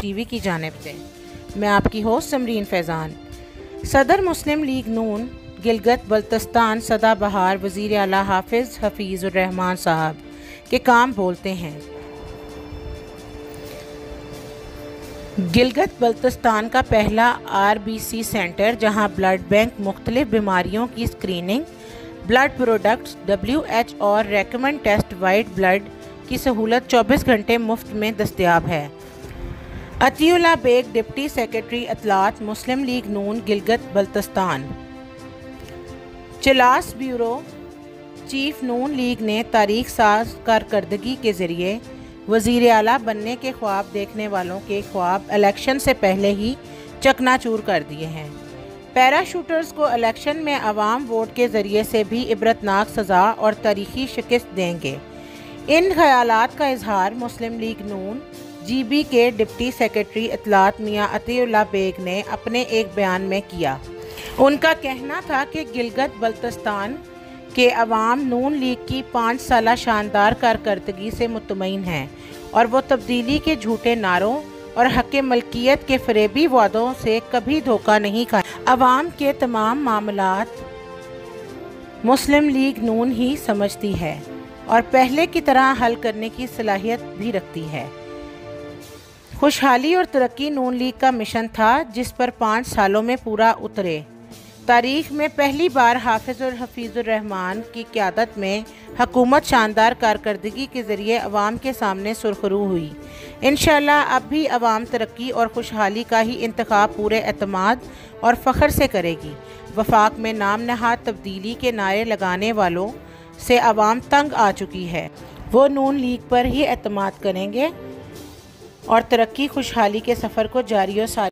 TV की जानिब से मैं आपकी होस्ट समरीन फैज़ान। सदर मुस्लिम लीग नून गिलगित बल्तिस्तान सदाबहार वज़ीर आला हाफिज़ हफीज़ुर रहमान साहब के काम बोलते हैं। गिलगित बल्तिस्तान का पहला RBC सेंटर, जहां ब्लड बैंक मुख्तलिफ बीमारियों की स्क्रीनिंग, ब्लड प्रोडक्ट्स, WH और रेकमेंड टेस्ट वाइट ब्लड की सहूलत 24 घंटे मुफ्त में दस्तयाब है। अतीउल्लाह बेग, डिप्टी सेक्रेटरी इत्तलात मुस्लिम लीग नून गिलगित बल्तिस्तान। चिलास ब्यूरो चीफ नून लीग ने तारीख साज कारकर्दगी के ज़रिए वज़ीर आला बनने के ख्वाब देखने वालों के ख्वाब इलेक्शन से पहले ही चकनाचूर कर दिए हैं। पैराशूटर्स को इलेक्शन में अवाम वोट के ज़रिए से भी इबरतनाक सज़ा और तारीखी शिकस्त देंगे। इन ख्यालात का इजहार मुस्लिम लीग नून GB के डिप्टी सेक्रेटरी इत्तलात मियां अतीउल्लाह बेग ने अपने एक बयान में किया। उनका कहना था कि गिलगित बल्तिस्तान के अवाम नून लीग की 5 साला शानदार कारकर्दगी से मुतमईन हैं और वो तब्दीली के झूठे नारों और हक़ मलकियत के फरेबी वादों से कभी धोखा नहीं खाए। अवाम के तमाम मामलात मुस्लिम लीग नून ही समझती है और पहले की तरह हल करने की सलाहियत भी रखती है। खुशहाली और तरक्की नून लीग का मिशन था, जिस पर 5 सालों में पूरा उतरे। तारीख़ में पहली बार हाफिज़ और हफीज़ुर रहमान की क़यादत में हुकूमत शानदार कारकर्दगी के ज़रिए अवाम के सामने सुरखरू हुई। इंशाअल्लाह अब भी अवाम तरक्की और खुशहाली का ही इंतखाब पूरे एतमाद और फ़ख्र से करेगी। वफाक में नाम नहाद तब्दीली के नारे लगाने वालों से अवाम तंग आ चुकी है। वो नून लीग पर ही एतमाद करेंगे और तरक्की खुशहाली के सफ़र को जारी और सारी